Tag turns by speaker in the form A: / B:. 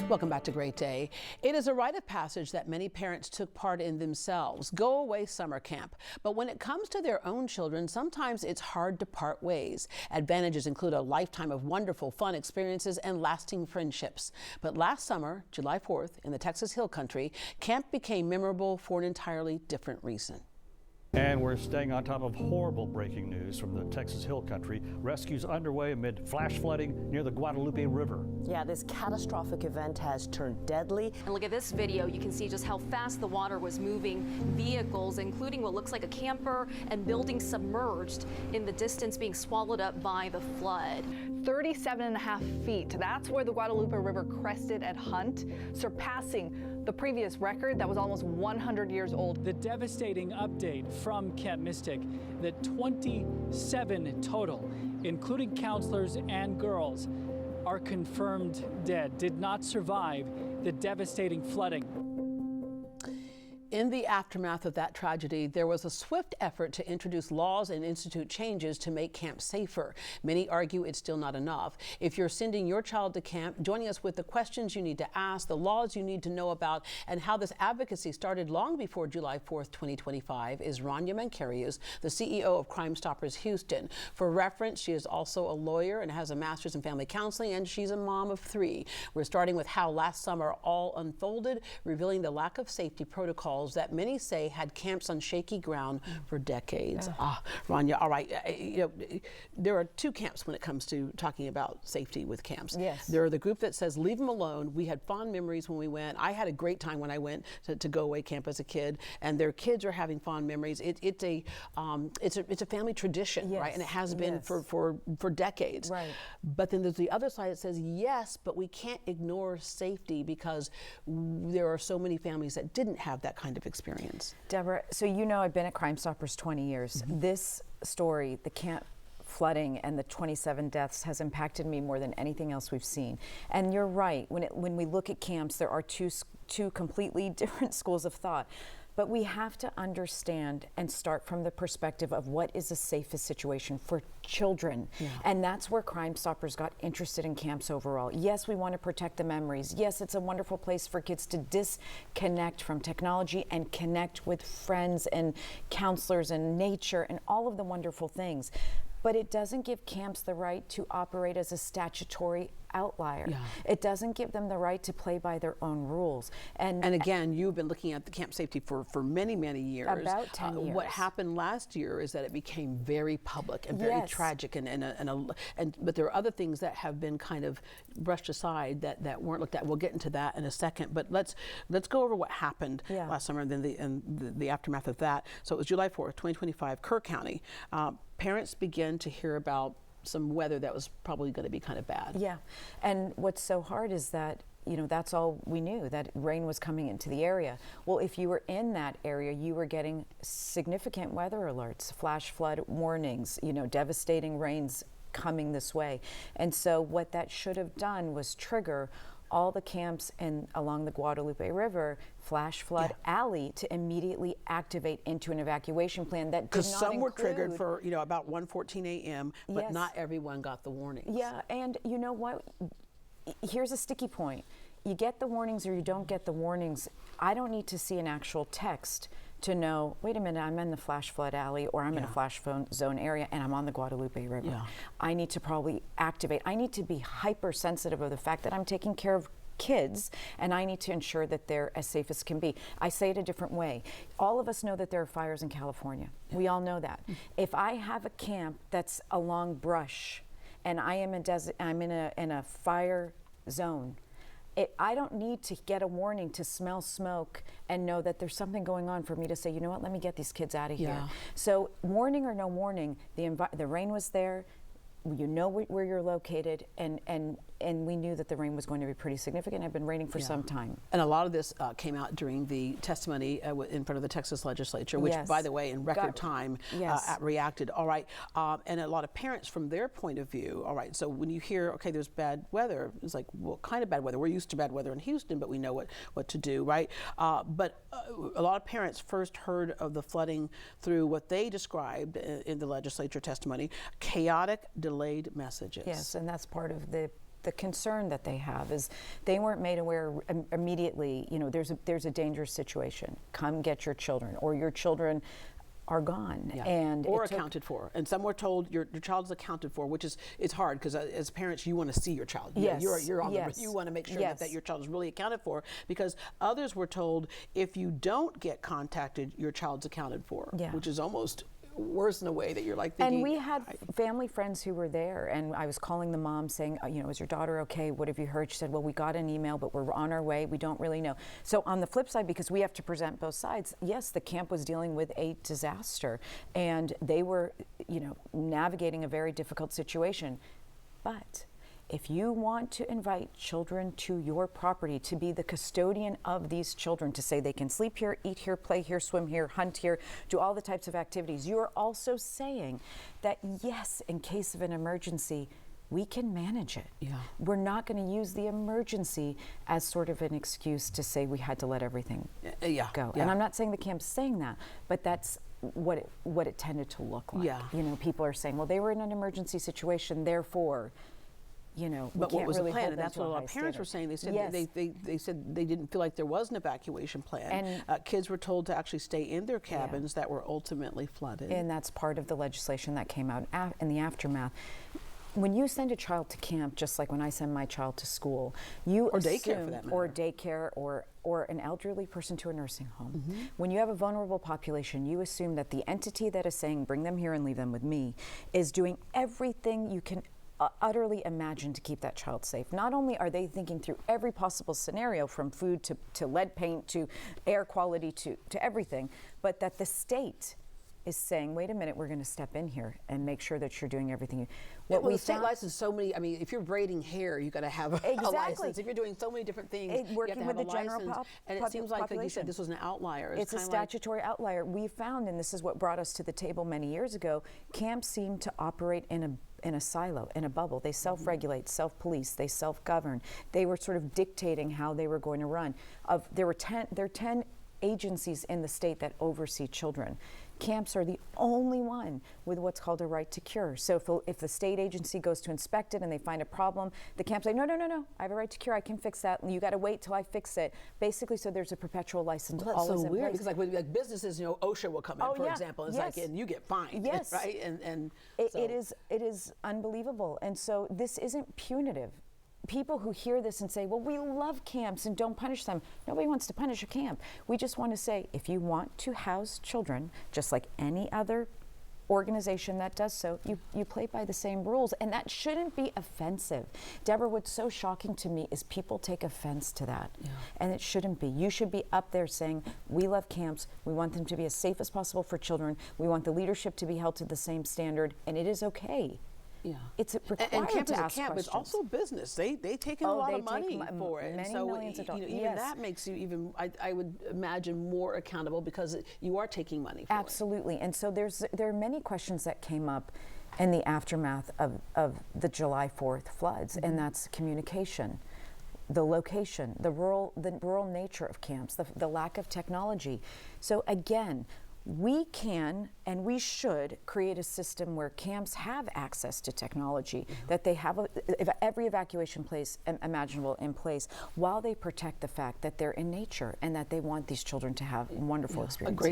A: Welcome back to Great Day. It is a rite of passage that many parents took part in themselves, go away summer camp. But when it comes to their own children, sometimes it's hard to part ways. Advantages include a lifetime of wonderful, fun experiences and lasting friendships. But last summer, July 4th, in the Texas Hill Country, camp became memorable for an entirely different reason.
B: And we're staying on top of horrible breaking news from the Texas Hill Country. Rescues underway amid flash flooding near the Guadalupe River.
C: Yeah, this catastrophic event has turned deadly.
D: And look at this video. You can see just how fast the water was moving. Vehicles, including what looks like a camper and buildings submerged in the distance, being swallowed up by the flood.
E: 37.5 feet. That's where the Guadalupe River crested at Hunt, surpassing the previous record that was almost 100 years old.
F: The devastating update from Camp Mystic that 27 total, including counselors and girls, are confirmed dead, did not survive the devastating flooding.
A: In the aftermath of that tragedy, there was a swift effort to introduce laws and institute changes to make camp safer. Many argue it's still not enough. If you're sending your child to camp, joining us with the questions you need to ask, the laws you need to know about, and how this advocacy started long before July 4th, 2025, is Rania Mankarious, the CEO of Crime Stoppers Houston. For reference, she is also a lawyer and has a master's in family counseling, and she's a mom of 3. We're starting with how last summer all unfolded, revealing the lack of safety protocols that many say had camps on shaky ground for decades. Rania, all right, there are 2 camps when it comes to talking about safety with camps.
C: Yes.
A: There are the group that says, leave them alone. We had fond memories when we went. I had a great time when I went to go away camp as a kid, and their kids are having fond memories. It's a family tradition,
C: yes.
A: right? And it has been
C: yes.
A: for decades.
C: Right.
A: But then there's the other side that says, yes, but we can't ignore safety because there are so many families that didn't have that kind of experience.
G: Deborah, so you know I've been at Crime Stoppers 20 years.
A: Mm-hmm.
G: This story, the camp flooding and the 27 deaths, has impacted me more than anything else we've seen. And you're right, when we look at camps, there are two completely different schools of thought. But we have to understand and start from the perspective of what is the safest situation for children. Yeah. And that's where Crime Stoppers got interested in camps overall. Yes, we want to protect the memories. Yes, it's a wonderful place for kids to disconnect from technology and connect with friends and counselors and nature and all of the wonderful things. But it doesn't give camps the right to operate as a statutory outlier. Yeah. It doesn't give them the right to play by their own rules. And
A: again, you've been looking at the camp safety for many, many years.
G: About 10 years.
A: What happened last year is that it became very public and very
G: yes.
A: tragic, but there are other things that have been kind of brushed aside that weren't looked at. We'll get into that in a second, but let's go over what happened last summer and then the aftermath of that. So it was July 4th, 2025, Kerr County. Parents began to hear about some weather that was probably going to be kind of bad.
G: Yeah, and what's so hard is that, that's all we knew, that rain was coming into the area. Well, if you were in that area, you were getting significant weather alerts, flash flood warnings, devastating rains coming this way. And so what that should have done was trigger all the camps along the Guadalupe River flash flood alley to immediately activate into an evacuation plan that did not
A: because some were
G: include,
A: triggered for about 1:14 a.m., but
G: yes.
A: not everyone got the warnings.
G: Yeah, and you know what? Here's a sticky point. You get the warnings or you don't get the warnings. I don't need to see an actual text to know, wait a minute, I'm in the flash flood alley or I'm in a flash zone area and I'm on the Guadalupe River. Yeah. I need to probably activate. I need to be hypersensitive of the fact that I'm taking care of kids and I need to ensure that they're as safe as can be. I say it a different way. All of us know that there are fires in California. Yeah. We all know that. If I have a camp that's along brush and I am I'm in a fire zone, I don't need to get a warning to smell smoke and know that there's something going on for me to say, you know what, let me get these kids out of here. So warning or no warning, the rain was there, you know where you're located, and we knew that the rain was going to be pretty significant. I've been raining for some time.
A: And a lot of this came out during the testimony in front of the Texas legislature, which, by the way, in record time reacted. All right. And a lot of parents, from their point of view, all right, so when you hear, okay, there's bad weather, it's like, well, what kind of bad weather? We're used to bad weather in Houston, but we know what to do, right? But a lot of parents first heard of the flooding through what they described in the legislature testimony, chaotic, delayed messages.
G: Yes, and that's part of the the concern that they have is they weren't made aware immediately, you know, there's a dangerous situation. Come get your children, or your children are gone.
A: Yeah.
G: And
A: or accounted for. And some were told your child's accounted for, which is it's hard because as parents you want to see your child.
G: Yes.
A: You're on
G: Yes.
A: the, you want to make sure
G: Yes.
A: that your child is really accounted for, because others were told if you don't get contacted, your child's accounted for,
G: Yeah.
A: which is almost worse in a way that you're like thinking.
G: And we had family friends who were there, and I was calling the mom saying, you know, is your daughter okay? What have you heard? She said, well, we got an email, but we're on our way. We don't really know. So on the flip side, because we have to present both sides, yes, the camp was dealing with a disaster, and they were, you know, navigating a very difficult situation. But if you want to invite children to your property, to be the custodian of these children, to say they can sleep here, eat here, play here, swim here, hunt here, do all the types of activities, you are also saying that yes, in case of an emergency, we can manage it.
A: Yeah.
G: We're not going to use the emergency as sort of an excuse to say we had to let everything go.
A: Yeah.
G: And I'm not saying the camp's saying that, but that's what it tended to look like.
A: Yeah.
G: You know, people are saying, well, they were in an emergency situation, therefore, you know,
A: But what was the plan? And that's what a lot of parents were saying. They said they said they didn't feel like there was an evacuation plan. And kids were told to actually stay in their cabins that were ultimately flooded.
G: And that's part of the legislation that came out in the aftermath. When you send a child to camp, just like when I send my child to school,
A: or daycare for that matter,
G: or daycare, or an elderly person to a nursing home. Mm-hmm. When you have a vulnerable population, you assume that the entity that is saying, bring them here and leave them with me, is doing everything you can utterly imagine to keep that child safe. Not only are they thinking through every possible scenario, from food to lead paint to air quality to everything, but that the state is saying, wait a minute, we're going to step in here and make sure that you're doing everything.
A: Well, the state license so many, I mean, if you're braiding hair, you got to have a license. If you're doing so many different things,
G: working
A: you have to
G: with
A: have
G: the
A: a
G: general
A: license. And it seems like you said, this was an outlier.
G: It's a statutory outlier. We found, and this is what brought us to the table many years ago, camps seem to operate in a silo, in a bubble. They self-regulate, self-police, they self-govern. They were sort of dictating how they were going to run. There are 10 agencies in the state that oversee children. Camps are the only one with what's called a right to cure. So if the state agency goes to inspect it and they find a problem, the camp say, no, I have a right to cure, I can fix that, and you got to wait till I fix it. Basically, so there's a perpetual license.
A: Well, that's so weird, because like businesses, you know, OSHA will come in, for example, and it's like, and you get fined,
G: yes.
A: right? And
G: it is unbelievable. And so this isn't punitive. People who hear this and say, well, we love camps and don't punish them. Nobody wants to punish a camp. We just want to say, if you want to house children, just like any other organization that does so, you play by the same rules, and that shouldn't be offensive. Deborah, what's so shocking to me is people take offense to that, and it shouldn't be. You should be up there saying, we love camps, we want them to be as safe as possible for children, we want the leadership to be held to the same standard, and it is okay.
A: Yeah,
G: it's required
A: and camp
G: to
A: is a
G: ask
A: camp.
G: questions.
A: It's also business. They take in a lot of money for it,
G: many
A: and so
G: millions of dollars.
A: Even that makes you even, I would imagine, more accountable, because you are taking money for it.
G: Absolutely, and so there are many questions that came up in the aftermath of the July 4th floods, and that's communication, the location, the rural nature of camps, the lack of technology. So again, we can and we should create a system where camps have access to technology, that they have every evacuation place imaginable in place, while they protect the fact that they're in nature and that they want these children to have wonderful experiences.